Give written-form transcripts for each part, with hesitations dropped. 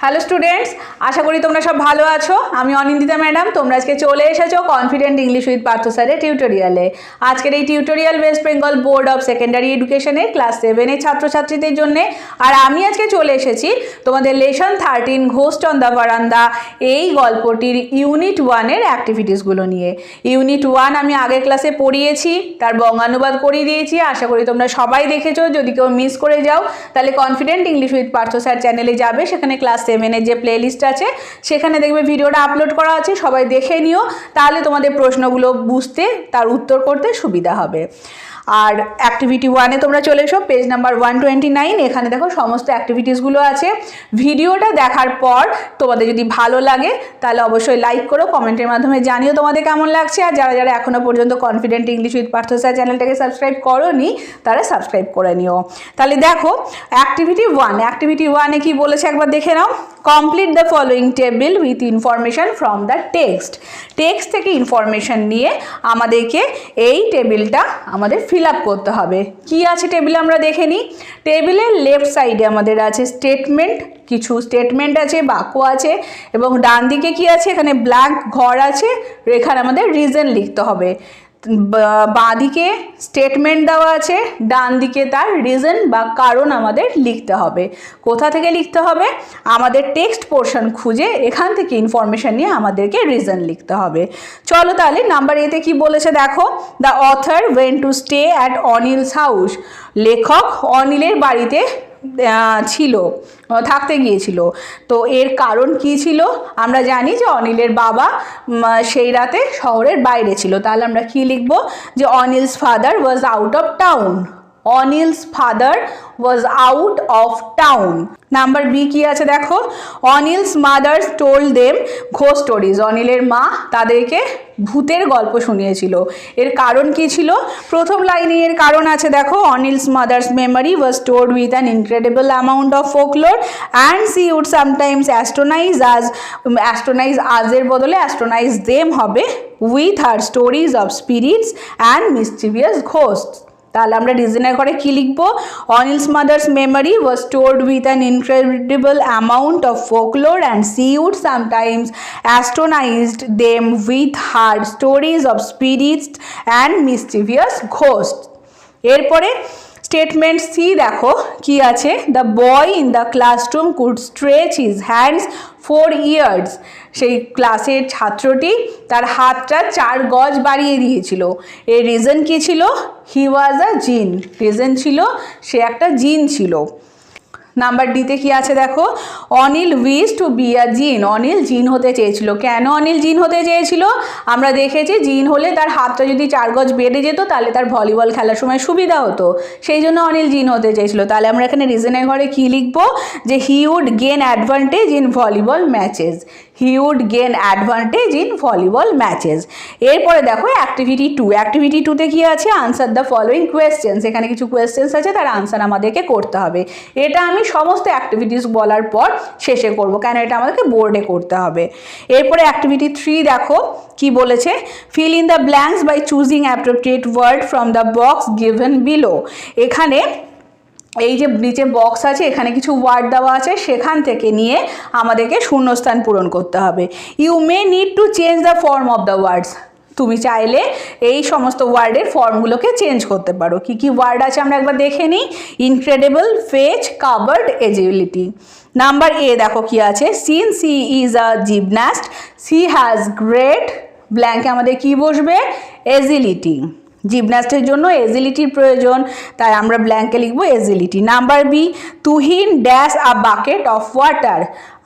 Hello students, আশা করি তোমরা সব ভালো আছো। আমি অনিন্দিতা ম্যাডাম। তোমরা আজকে চলে এসেছো কনফিডেন্ট ইংলিশ উইথ পার্থ স্যারের টিউটোরিয়ালে। আজকের এই tutorial West Bengal board of secondary এডুকেশনের ক্লাস 7-এর ছাত্রছাত্রীদের জন্য। আর আমি আজকে চলে এসেছি তোমাদের লেসন 13 ঘোস্ট অন দ্য বারান্দা এই গল্পটির ইউনিট 1-এর অ্যাক্টিভিটিসগুলো নিয়ে। ইউনিট 1 আমি আগের ক্লাসে পড়িয়েছি, তার বঙ্গানুবাদ করিয়ে দিয়েছি। আশা করি তোমরা সবাই দেখেছো। যদি কেউ মিস করে যাও তাহলে confident English with Partha sir চ্যানেলে যাবে, সেখানে ক্লাস 7-এর যে প্লেলিস্ট আছে সেখানে দেখবে ভিডিওটা আপলোড করা আছে, সবাই দেখে নিও। তাহলে তোমাদের প্রশ্নগুলো বুঝতে, তার উত্তর করতে সুবিধা হবে। আর অ্যাক্টিভিটি 1-এ তোমরা চলে এসো, পেজ নাম্বার 129। এখানে দেখো সমস্ত অ্যাক্টিভিটিসগুলো আছে। ভিডিওটা দেখার পর তোমাদের যদি ভালো লাগে তাহলে অবশ্যই লাইক করো, কমেন্টের মাধ্যমে জানিও তোমাদের কেমন লাগছে। আর যারা যারা এখনও পর্যন্ত confident English with Partha sir চ্যানেলটাকে সাবস্ক্রাইব করোনি তারা সাবস্ক্রাইব করে নিও। তাহলে দেখো অ্যাক্টিভিটি 1-এ কি বলেছে একবার দেখে নাও। Complete the following table with information from the text. Text থেকে ইনফরমেশন নিয়ে আমাদেরকে এই টেবিলটা আমাদের ফিল আপ করতে হবে। কি আছে টেবিলে আমরা দেখে নিই। টেবিলের লেফট সাইডে আমাদের আছে স্টেটমেন্ট, কিছু স্টেটমেন্ট আছে, বাক্য আছে, এবং ডান দিকে কি আছে, এখানে ব্ল্যাঙ্ক ঘর আছে, এখানে আমাদের রিজন লিখতে হবে। বাঁ দিকে স্টেটমেন্ট দেওয়া আছে, ডান দিকে তার রিজন বা কারণ আমাদের লিখতে হবে। কোথা থেকে লিখতে হবে? আমাদের টেক্সট পোর্শন খুঁজে এখান থেকে ইনফরমেশন নিয়ে আমাদেরকে রিজন লিখতে হবে। চলো তাহলে নাম্বার এতে কি বলেছে দেখো। The author went to stay at Anil's house. লেখক অনিলের বাড়িতে থাকতে গিয়েছিল। তো এর কারণ কি ছিল? আমরা জানি যে অনিলের বাবা সেই রাতে শহরের বাইরে ছিল। তাহলে আমরা কি লিখব? যে Anil's father was out of town. Anil's father was out of town. Number B কি আছে দেখো। Anil's mother's told them ghost stories. অনিলের মা তাদেরকে ভূতের গল্প শুনিয়েছিল। এর কারণ কি ছিল? প্রথম লাইনে এর কারণ আছে দেখো। Anil's mother's memory was stored with an incredible amount of folklore and she would sometimes astonish আজের বদলে অ্যাস্ট্রোনাইজ দেম হবে with her stories of spirits and mysterious ghosts. তাহলে আমরা রিজনের ঘরে কি লিখব? Anil's mother's memory was stored with an incredible amount of folklore and she would sometimes astonished them with her stories of spirits and mysterious ghost. এরপরে statement C দেখো কি আছে। The boy in the classroom could stretch his hands 4 years. সেই ক্লাসের ছাত্রটি তার হাতটা 4 গজ বাড়িয়ে দিয়েছিল। এর রিজন কি ছিল? হি ওয়াজ আ জিন। রিজন ছিল সে একটা জিন ছিল। নাম্বার ডিতে কি আছে দেখো। Anil wish to be a জিন। অনিল জিন হতে চেয়েছিল। কেন অনিল জিন হতে চেয়েছিল? আমরা দেখেছি জিন হলে তার হাতটা যদি 4 গজ বেড়ে যেত তাহলে তার ভলিবল খেলার সময় সুবিধা হতো, সেই জন্য অনিল জিন হতে চেয়েছিল। তাহলে আমরা এখানে রিজনের ঘরে কি লিখবো? যে he would gain advantage in volleyball matches. He would gain advantage in volleyball matches. এরপরে দেখো অ্যাক্টিভিটি 2। অ্যাক্টিভিটি 2-তে কি আছে? Answer the following questions. এখানে কিছু কোয়েশ্চেন্স আছে, তার আনসার আমাদেরকে করতে হবে। এটা আমি সমস্ত অ্যাক্টিভিটিস বলার পর শেষে করব, কেন এটা আমাদেরকে বোর্ডে করতে হবে। এরপরে অ্যাক্টিভিটি 3 দেখো কি বলেছে। Fill in the blanks by choosing appropriate word from the box given below. এখানে এই যে নিচে বক্স আছে, এখানে কিছু ওয়ার্ড দেওয়া আছে, সেখান থেকে নিয়ে আমাদেরকে শূন্যস্থান পূরণ করতে হবে। You may need to change the form of the words. তুমি চাইলে এই সমস্ত ওয়ার্ডের ফর্মগুলোকে চেঞ্জ করতে পারো। কি কি ওয়ার্ড আছে আমরা একবার দেখে নিই। Incredible, fetch, covered, agility. Number A দেখো কি আছে। Since she is a gymnast she has great ব্ল্যাঙ্কে আমাদের কি বসবে? এজিলিটি। জিমন্যাস্টের জন্য এজিলিটির প্রয়োজন, তাই আমরা ব্ল্যাঙ্কে লিখবো agility. Number B, Tuhin dash a bucket of water.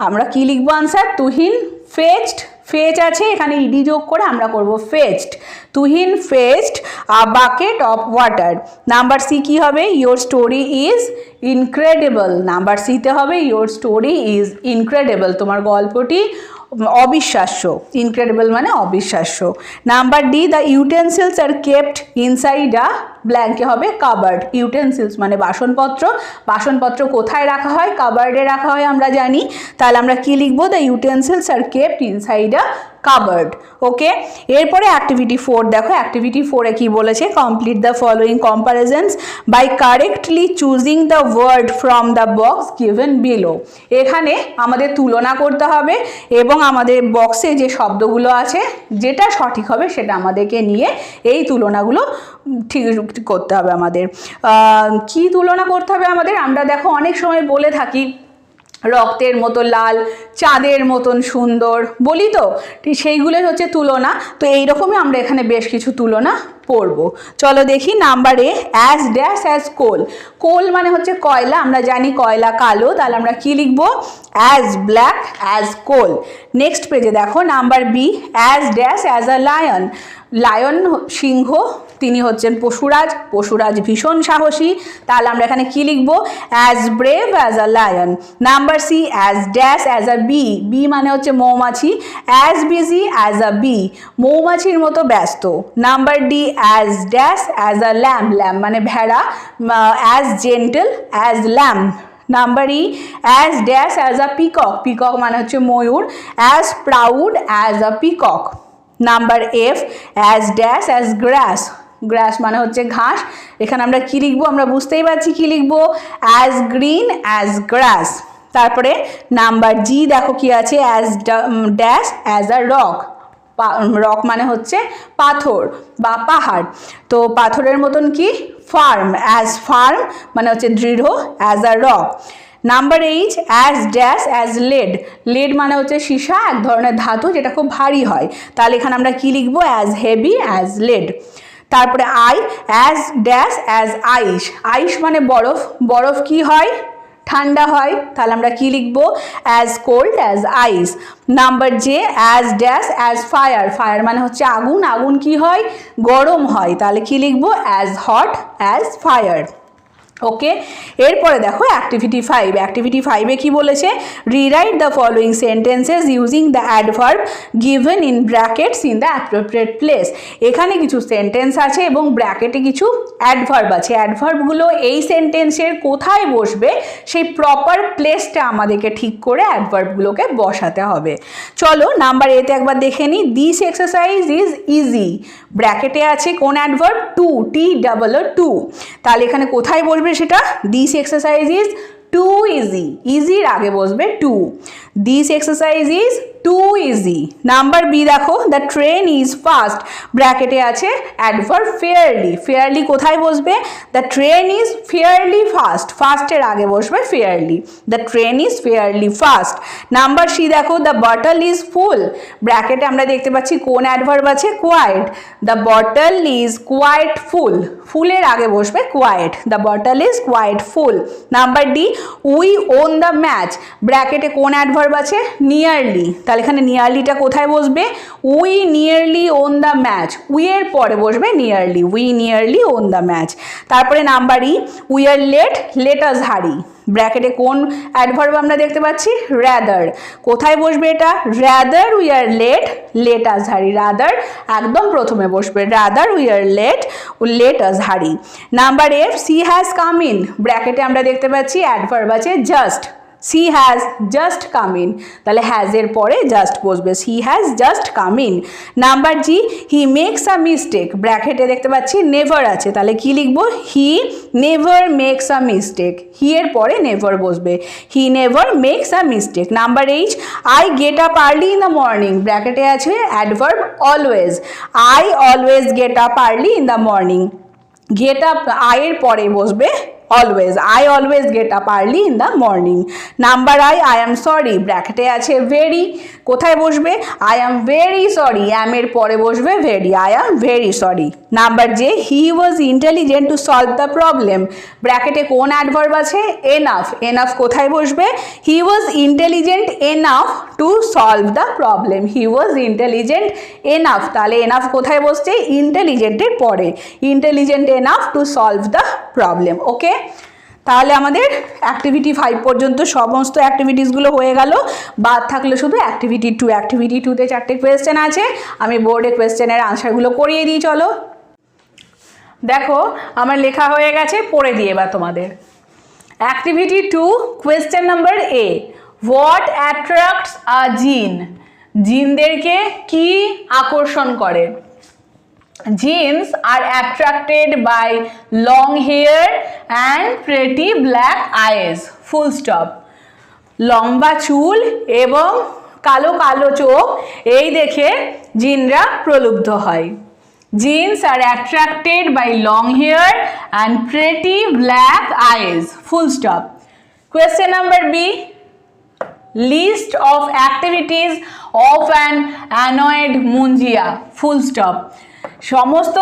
আমরা কি লিখবো আনসার? তুহিন ফেচড। ফেচ আছে, এখানে ইডি যোগ করে আমরা করব fetched. Tuhin fetched a bucket of water. Number C কি হবে? Your story is incredible. Number সিতে হবে ইয়োর স্টোরি ইজ ইনক্রেডিবল। তোমার গল্পটি অবিশ্বাস্য। ইনক্রেডিবল মানে অবিশ্বাস্য। Number D, the utensils are kept inside a ব্ল্যাঙ্কে হবে কাবার্ড। ইউটেন্সিলস মানে বাসনপত্র। বাসনপত্র কোথায় রাখা হয়? কাবার্ডে রাখা হয় আমরা জানি। তাহলে আমরা কি লিখবো? The utensils are kept inside a cupboard. Okay, এরপরে অ্যাক্টিভিটি 4 দেখো, অ্যাক্টিভিটি 4-এ কি বলেছে, complete the following comparisons by correctly choosing the word from the box given below. এখানে আমাদের তুলনা করতে হবে এবং আমাদের বক্সে যে শব্দগুলো আছে যেটা সঠিক হবে সেটা আমাদেরকে নিয়ে এই তুলনাগুলো ঠিক করতে হবে। আমাদের কি তুলনা করতে হবে আমাদের, আমরা দেখো অনেক সময় বলে থাকি রক্তের মতো লাল, চাঁদের মতন সুন্দর, বলি তো, ঠিক সেইগুলোই হচ্ছে তুলনা। তো এইরকমই আমরা এখানে বেশ কিছু তুলনা পড়ব। চলো দেখি। Number A, as dash as coal. Coal মানে হচ্ছে কয়লা, আমরা জানি কয়লা কালো, তাহলে আমরা কি লিখবো, as black as coal. Next পেজে দেখো number B, as dash as a lion. Lion সিংহ, তিনি হচ্ছেন পশুরাজ, পশুরাজ ভীষণ সাহসী, তাহলে আমরা এখানে কি লিখবো, as brave as a lion. Number C, as dash as a bee. Bee মানে হচ্ছে মৌমাছি, as busy as a bee, মৌমাছির মতো ব্যস্ত। Number D, as dash as a lamb. Lamb মানে ভেড়া, as gentle as lamb. Number E, as dash as a peacock. Peacock মানে হচ্ছে ময়ূর, as proud as a peacock. Number F, as dash as grass. Grass মানে হচ্ছে ঘাস, এখানে আমরা কি লিখবো, আমরা বুঝতেই পারছি কি লিখবো, অ্যাজ গ্রিন অ্যাজ গ্রাস। তারপরে নাম্বার জি দেখো কি আছে, as dash as a rock. Rock মানে হচ্ছে পাথর বা পাহাড়, তো পাথরের মতন কি, ফার্ম, অ্যাজ ফার্ম মানে হচ্ছে দৃঢ়, as a rock. Number H, as dash as lead. Lead মানে হচ্ছে সীসা, এক ধরনের ধাতু যেটা খুব ভারী হয়, তাহলে এখানে আমরা কি লিখবো, অ্যাজ হেভি অ্যাজ লেড। তারপরে I, as dash as ice. Ice মানে বরফ, বরফ কি হয়, ঠান্ডা হয়, তাহলে আমরা কি লিখবো, as cold as ice. Number J, as dash as fire. Fire মানে হচ্ছে আগুন, আগুন কি হয়, গরম হয়, তাহলে কি লিখবো, অ্যাজ হট অ্যাজ ফায়ার। ওকে, এরপরে দেখো অ্যাক্টিভিটি 5। অ্যাক্টিভিটি 5-এ কি বলেছে, rewrite the following sentences using the adverb given in brackets in the appropriate place. এখানে কিছু সেন্টেন্স আছে এবং ব্র্যাকেটে কিছু অ্যাডভার্ব আছে। অ্যাডভার্বগুলো এই সেন্টেন্সের কোথায় বসবে সেই প্রপার প্লেসটা আমাদেরকে ঠিক করে অ্যাডভার্বগুলোকে বসাতে হবে। চলো নাম্বার এতে একবার দেখে নিই। This exercise is easy. ব্র্যাকেটে আছে কোন adverb, too, T double O too, তাহলে এখানে কোথায় বসবে সেটা, this exercise is too easy. ইজির আগে বসবে too. This exercise is too easy. Number B দেখো, দ্য ট্রেন ইজ ফাস্ট। ব্র্যাকেটে আছে অ্যাডভার্ব ফেয়ারলি। ফেয়ারলি কোথায় বসবে, the train is fairly fast. ফাস্টের আগে বসবে fairly, the train is fairly fast. Number C দেখো, দ্য বটল ইজ ফুল। ব্র্যাকেটে আমরা দেখতে পাচ্ছি কোন অ্যাডভার্ব আছে, quite. The bottle is quite full. ফুলের আগে বসবে quite, the bottle is quite full. Number D, we won the match. ব্র্যাকেটে কোন অ্যাডভার্ব আছে, নিয়ারলি, তাহলে এখানে নিয়ারলিটা কোথায় বসবে, we nearly won the match. We এর পরে বসবে nearly, we nearly won the match. তারপরে number E, we are late, let us hurry. ব্র্যাকেটে কোন অ্যাডভার্ব আমরা দেখতে পাচ্ছি, রাদার। কোথায় বসবে এটা, rather we are late, let us hurry. Rather একদম প্রথমে বসবে, rather we are late, let us hurry. Number F, she has come in. ব্র্যাকেটে আমরা দেখতে পাচ্ছি অ্যাডভার্ব আছে just. She has just come in, তাহলে হ্যাজের পরে জাস্ট বসবে, she has just come in. Number G, he makes a mistake. ব্র্যাকেটে দেখতে পাচ্ছি নেভার আছে, তাহলে কি লিখবো, he never makes a mistake. হি এর পরে নেভার বসবে, he never makes a mistake. Number H, I get up early in the morning. ব্র্যাকেটে আছে adverb always. I always get up early in the morning. Get up আয়ের পরে বসবে always, I always get up early in the morning. Number I, I am sorry. ব্র্যাকেটে আছে very, কোথায় বসবে, I am very sorry. Am এর পরে বসবে very, I am very sorry. Number J, he was intelligent to solve the problem. ব্র্যাকেটে কোন adverb আছে, এনাফ। এনাফ কোথায় বসবে, he was intelligent enough to solve the problem. He was intelligent enough, তাহলে enough কোথায় বসছে, ইন্টেলিজেন্টের পরে, intelligent enough to solve the problem. Okay, তাহলে আমাদের অ্যাক্টিভিটি 5 পর্যন্ত সমস্ত অ্যাক্টিভিটিসগুলো হয়ে গেল। বাদ থাকলে শুধু অ্যাক্টিভিটি 2। অ্যাক্টিভিটি 2-তে 4টে কোয়েশ্চেন আছে, আমি বোর্ডে কোয়েশ্চেনের আনসারগুলো করিয়ে দিই। চলো দেখো, আমার লেখা হয়ে গেছে, পড়ে দিয়ে এবার তোমাদের। Activity 2, question number A, what attracts a jinn. জিনদেরকে কি আকর্ষণ করে? Jinns are attracted by long hair and pretty black eyes, full stop. লম্বা চুল এবং কালো কালো চোখ এই দেখে জিনরা প্রলুব্ধ হয়। Jinns are attracted by long hair and pretty black eyes, full stop. Question number B, list of activities of an annoyed Munjya, full stop. সমস্ত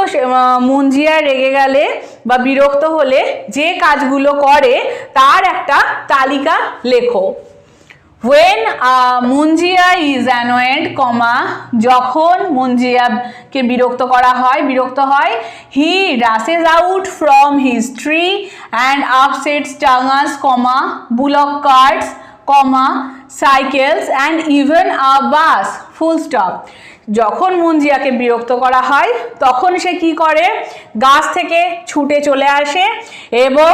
মুঞ্জিয়া রেগে গেলে বা বিরক্ত হলে যে কাজগুলো করে তার একটা তালিকা লেখো। When a Munjia is annoyed, যখন মুঞ্জিয়াকে বিরক্ত হয়, he rushes out from his tree and upsets tongues, bullock carts, cycles and even a bus, full stop. যখন মুঞ্জিয়াকে বিরক্ত করা হয় তখন সে কি করে? গাছ থেকে ছুটে চলে আসে এবং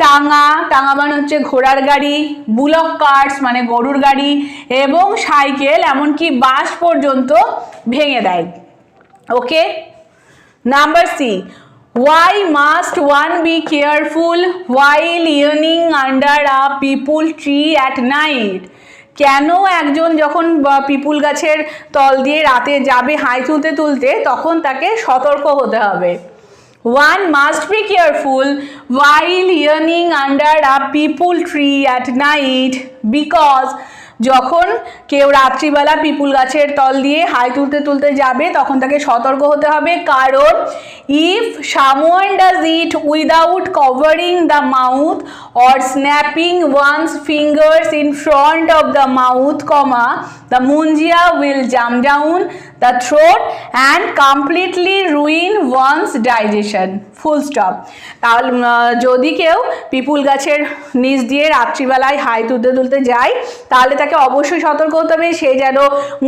টাঙা মানে হচ্ছে ঘোড়ার গাড়ি, বুলক কার্টস মানে গরুর গাড়ি এবং সাইকেল এমনকি বাস পর্যন্ত ভেঙে দেয়। Okay, number C, why must one be careful while yearning under a peepul tree at night? কেন একজন যখন পিপুল গাছের তল দিয়ে রাতে যাবে হাই তুলতে তুলতে তখন তাকে সতর্ক হতে হবে? One must be careful while yearning under a peepul tree at night because যখন কেউ রাত্রিবেলা পিপুল গাছের তল দিয়ে হাই তুলতে তুলতে যাবে তখন তাকে সতর্ক হতে হবে, কারণ if someone does it without covering the mouth or snapping one's fingers in front of the mouth, the munjia will jump down the throat and completely ruin one's digestion, full stop. তাহলে যদি কেউ পিপুল গাছের নিচ দিয়ে রাত্রিবেলায় high তুলতে তুলতে যায় তাহলে তাকে অবশ্যই সতর্ক হতে হবে সে যেন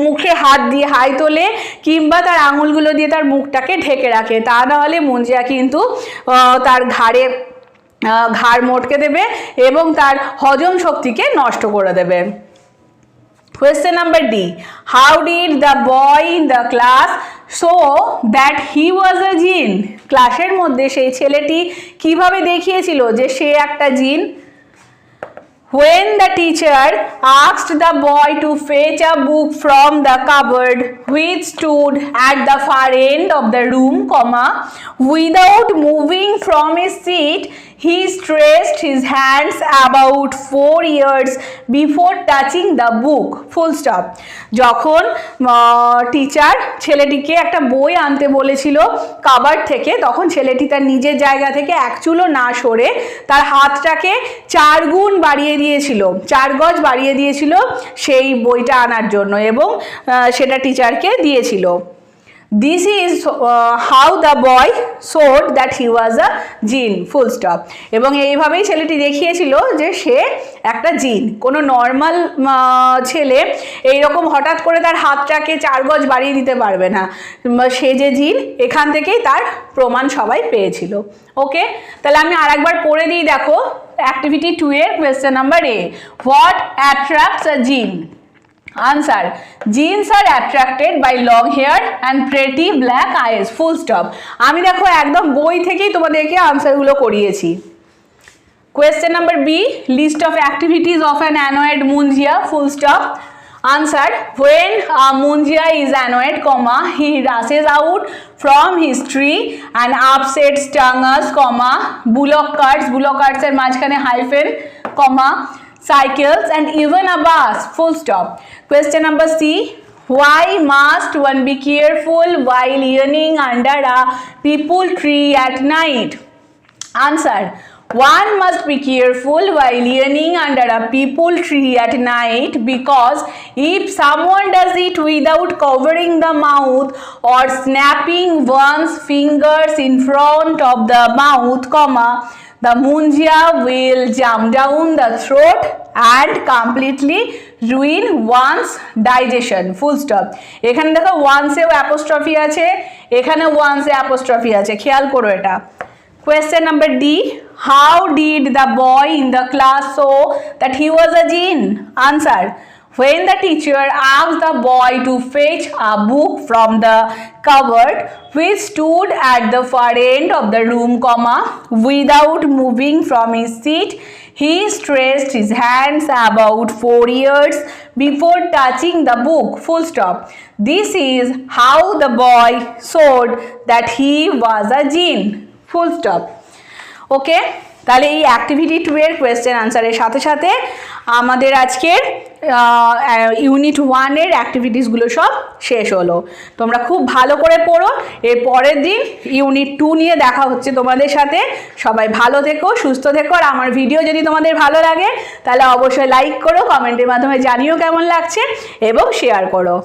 মুখে হাত দিয়ে হাই তোলে কিংবা তার আঙুলগুলো দিয়ে তার মুখটাকে ঢেকে রাখে, তা না হলে মুঞ্জিয়া কিন্তু তার ঘাড় মটকে দেবে এবং তার হজম শক্তিকে নষ্ট করে দেবে। Question number D, how did the boy in the class show that he was a jinn? ক্লাসের মধ্যে সেই ছেলেটি কিভাবে দেখিয়েছিল যে সে একটা জিন? When the teacher asked the boy to fetch a book from the cupboard which stood at the far end of the room, without moving from his seat, he stretched his hands about 4 years before touching the book, full stop. যখন teacher ছেলেটিকে একটা বই আনতে বলেছিল covered থেকে তখন ছেলেটি তার নিজের জায়গা থেকে এক চুলও না সরে তার হাতটাকে 4 গুণ বাড়িয়ে দিয়েছিল, 4 গজ বাড়িয়ে দিয়েছিল সেই বইটা আনার জন্য এবং সেটা টিচারকে দিয়েছিল। This is how the boy showed that he was a jinn, full stop. এবং এইভাবেই ছেলেটি দেখিয়েছিল যে সে একটা জিন। কোনো নর্মাল ছেলে এইরকম হঠাৎ করে তার হাতটাকে 4 গজ বাড়িয়ে দিতে পারবে না, সে যে জিন এখান থেকেই তার প্রমাণ সবাই পেয়েছিল। ওকে, তাহলে আমি আরেকবার পড়ে দিই, দেখো অ্যাক্টিভিটি 2 এর question number A, what attracts a jinn? Answer, jeans are attracted by long hair and pretty black eyes, full stop. আমি দেখো একদম বই থেকেই তোমাদেরকে আনসারগুলো করিয়েছি। Question number B, list of activities of an annoyed munjia, full stop. Answer, when a munjia is annoyed, he rushes out from his tree and upsets tongues, bullock carts এর মাঝখানে hyphen, cycles and even a bus, full stop. Question number C, why must one be careful while yearning under a peepul tree at night? Answer, one must be careful while yearning under a peepul tree at night because if someone does it without covering the mouth or snapping one's fingers in front of the mouth, the munjia will jump down the throat and completely ruin one's digestion, full stop. এখানে দেখো once এও apostrophe আছে, এখানে once এ apostrophe আছে, খেয়াল করো এটা। Question number D, how did the boy in the class show that he was a jinn? Answer, When the teacher asked the boy to fetch a book from the cupboard which stood at the far end of the room, without moving from his seat, he stretched his hands about 4 years before touching the book, full stop. This is how the boy showed that he was a jinn, full stop. ওকে, তাহলে এই activity 2 এর question আনসারের সাথে সাথে আমাদের আজকের unit 1 এর অ্যাক্টিভিটিসগুলো সব শেষ হলো। তোমরা খুব ভালো করে পড়ো, এর পরের দিন ইউনিট 2 নিয়ে দেখা হচ্ছে তোমাদের সাথে। সবাই ভালো থেকো, সুস্থ থেকো, আর আমার ভিডিও যদি তোমাদের ভালো লাগে তাহলে অবশ্যই লাইক করো, কমেন্টের মাধ্যমে জানিও কেমন লাগছে এবং শেয়ার করো।